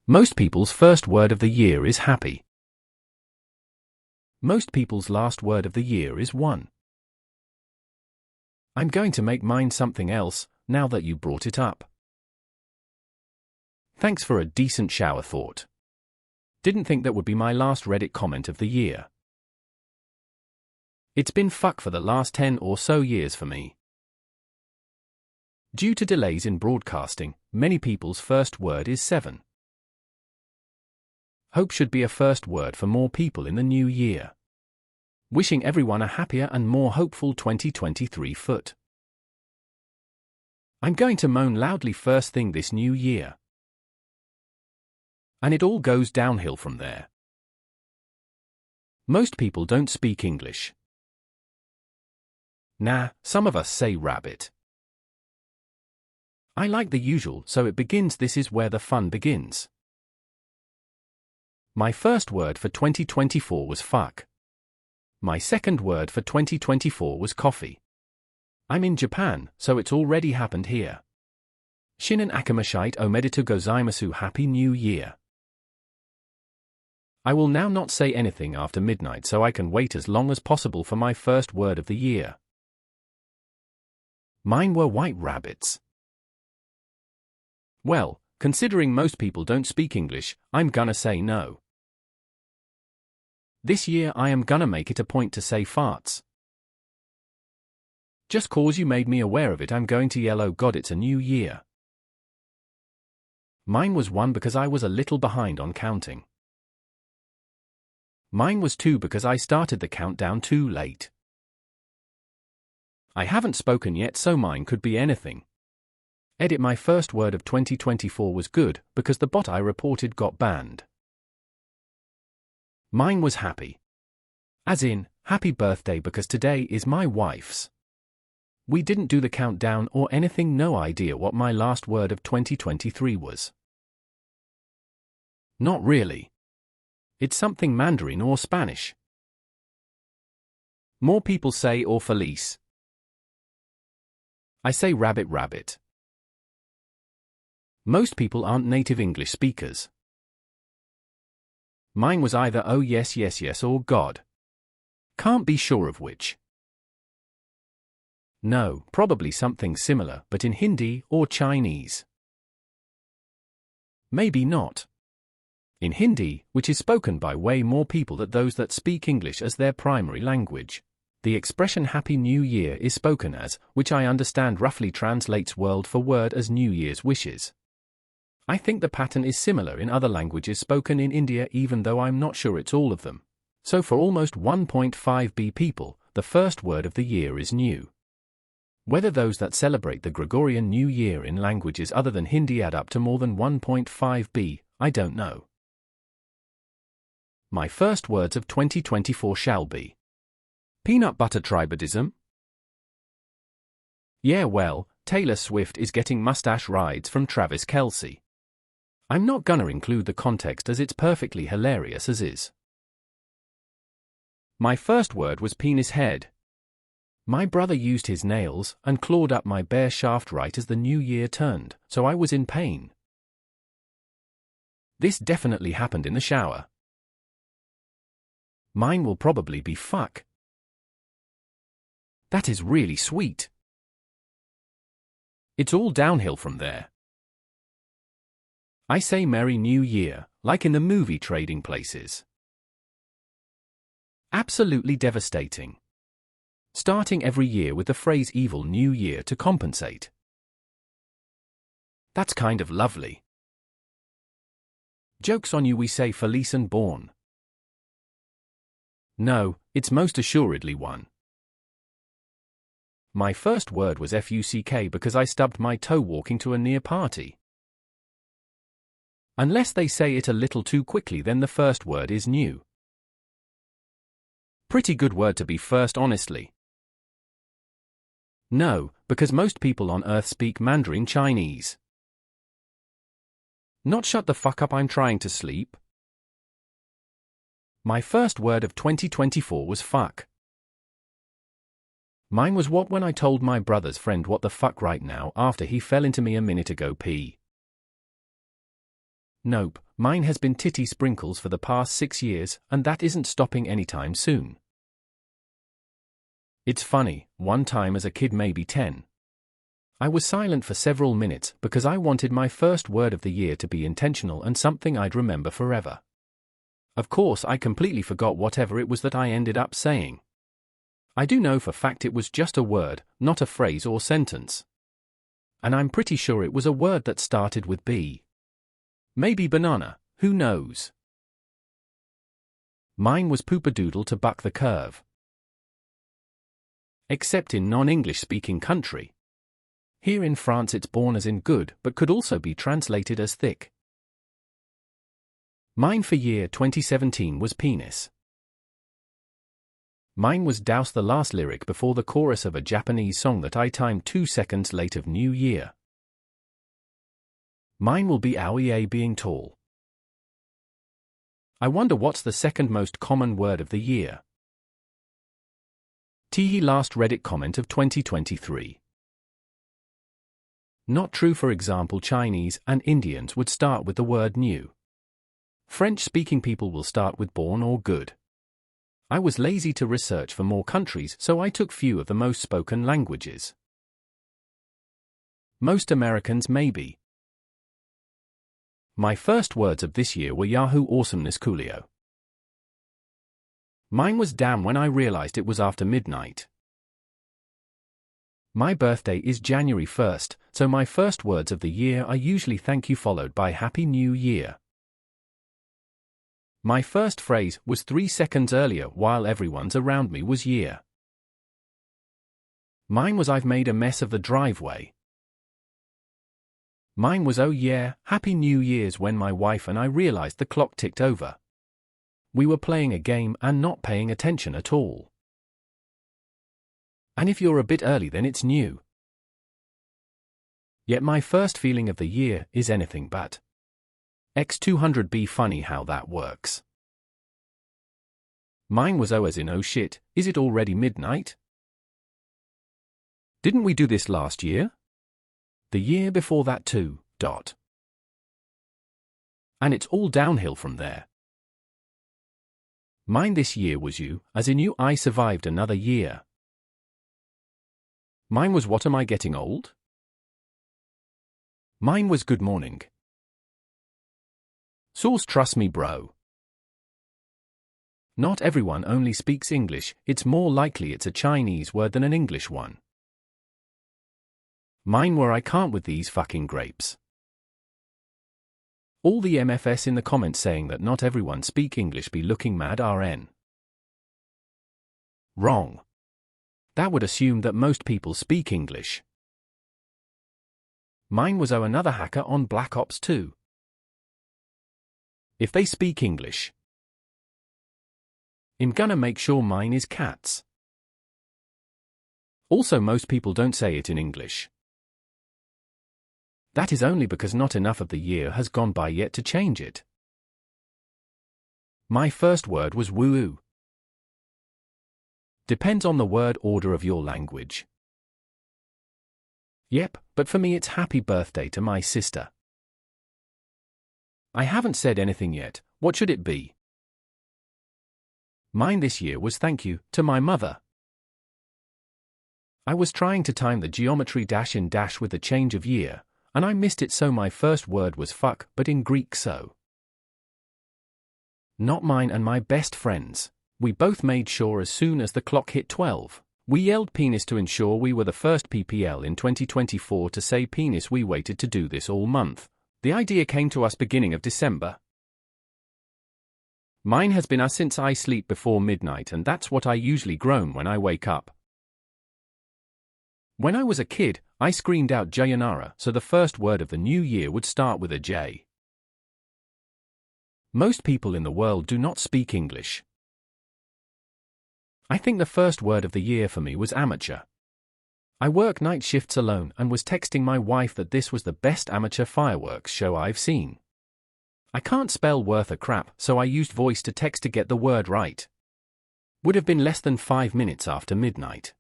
Most people's first word of the year is happy. Most people's last word of the year is one. I'm going to make mine something else, now that you brought it up. Thanks for a decent shower thought. Didn't think that would be my last Reddit comment of the year. It's been fuck for the last 10 or so years for me. Due to delays in broadcasting, many people's first word is 7. Hope should be a first word for more people in the new year. Wishing everyone a happier and more hopeful 2023 foot. I'm going to moan loudly first thing this new year. And it all goes downhill from there. Most people don't speak English. Nah, some of us say rabbit. I like the usual, so it begins. This is where the fun begins. My first word for 2024 was fuck. My second word for 2024 was coffee. I'm in Japan, so it's already happened here. Shinen akamashite omedetou gozaimasu, Happy New Year. I will now not say anything after midnight so I can wait as long as possible for my first word of the year. Mine were white rabbits. Well, considering most people don't speak English, I'm gonna say no. This year I am gonna make it a point to say farts. Just cause you made me aware of it, I'm going to yell, oh god, it's a new year. Mine was 1 because I was a little behind on counting. Mine was 2 because I started the countdown too late. I haven't spoken yet, so mine could be anything. Edit, my first word of 2024 was good, because the bot I reported got banned. Mine was happy. As in, happy birthday, because today is my wife's. We didn't do the countdown or anything, no idea what my last word of 2023 was. Not really. It's something Mandarin or Spanish. More people say or Feliz. I say rabbit rabbit. Most people aren't native English speakers. Mine was either oh yes yes yes or God. Can't be sure of which. No, probably something similar, but in Hindi or Chinese. Maybe not. In Hindi, which is spoken by way more people than those that speak English as their primary language, the expression Happy New Year is spoken as, which I understand roughly translates word for word as New Year's wishes. I think the pattern is similar in other languages spoken in India, even though I'm not sure it's all of them. So for almost 1.5 people, the first word of the year is new. Whether those that celebrate the Gregorian New Year in languages other than Hindi add up to more than 1.5, I don't know. My first words of 2024 shall be peanut butter tribadism. Yeah, well, Taylor Swift is getting mustache rides from Travis Kelce. I'm not gonna include the context as it's perfectly hilarious as is. My first word was penis head. My brother used his nails and clawed up my bare shaft right as the new year turned, so I was in pain. This definitely happened in the shower. Mine will probably be fuck. That is really sweet. It's all downhill from there. I say Merry New Year, like in the movie Trading Places. Absolutely devastating. Starting every year with the phrase Evil New Year to compensate. That's kind of lovely. Joke's on you, we say Feliz and Born. No, it's most assuredly one. My first word was fuck because I stubbed my toe walking to a near party. Unless they say it a little too quickly, then the first word is new. Pretty good word to be first, honestly. No, because most people on Earth speak Mandarin Chinese. Not shut the fuck up, I'm trying to sleep. My first word of 2024 was fuck. Mine was what when I told my brother's friend what the fuck right now after he fell into me a minute ago pee. Nope, mine has been titty sprinkles for the past 6 years, and that isn't stopping anytime soon. It's funny, one time as a kid, maybe 10. I was silent for several minutes because I wanted my first word of the year to be intentional and something I'd remember forever. Of course, I completely forgot whatever it was that I ended up saying. I do know for fact it was just a word, not a phrase or sentence. And I'm pretty sure it was a word that started with B. Maybe banana, who knows? Mine was poopadoodle to buck the curve. Except in non-English speaking country. Here in France it's born as in good, but could also be translated as thick. Mine for year 2017 was penis. Mine was douse, the last lyric before the chorus of a Japanese song that I timed 2 seconds late of New Year. Mine will be owie being tall. I wonder what's the second most common word of the year. Teehee, last Reddit comment of 2023. Not true. For example, Chinese and Indians would start with the word new. French-speaking people will start with born or good. I was lazy to research for more countries, so I took few of the most spoken languages. Most Americans maybe. My first words of this year were Yahoo awesomeness coolio. Mine was damn when I realized it was after midnight. My birthday is January 1st, so my first words of the year are usually thank you followed by Happy New Year. My first phrase was 3 seconds earlier while everyone's around me was year. Mine was I've made a mess of the driveway. Mine was oh yeah, Happy New Year's when my wife and I realized the clock ticked over. We were playing a game and not paying attention at all. And if you're a bit early then it's new. Yet my first feeling of the year is anything but. X200B, funny how that works. Mine was oh as in oh shit, is it already midnight? Didn't we do this last year? The year before that too, . And it's all downhill from there. Mine this year was you, as in you I survived another year. Mine was what am I getting old? Mine was good morning. Source, trust me bro. Not everyone only speaks English, it's more likely it's a Chinese word than an English one. Mine were I can't with these fucking grapes. All the MFS in the comments saying that not everyone speak English be looking mad RN. Wrong. That would assume that most people speak English. Mine was oh another hacker on Black Ops 2. If they speak English, I'm gonna make sure mine is cats. Also, most people don't say it in English. That is only because not enough of the year has gone by yet to change it. My first word was woo-oo. Depends on the word order of your language. Yep, but for me it's happy birthday to my sister. I haven't said anything yet, what should it be? Mine this year was thank you to my mother. I was trying to time the geometry dash in dash with the change of year, and I missed it, so my first word was fuck, but in Greek so. Not mine and my best friends. We both made sure as soon as the clock hit 12, we yelled penis to ensure we were the first PPL in 2024 to say penis. We waited to do this all month. The idea came to us beginning of December. Mine has been since I sleep before midnight, and that's what I usually groan when I wake up. When I was a kid, I screamed out Jayanara, so the first word of the new year would start with a J. Most people in the world do not speak English. I think the first word of the year for me was amateur. I work night shifts alone and was texting my wife that this was the best amateur fireworks show I've seen. I can't spell worth a crap, so I used voice to text to get the word right. Would have been less than 5 minutes after midnight.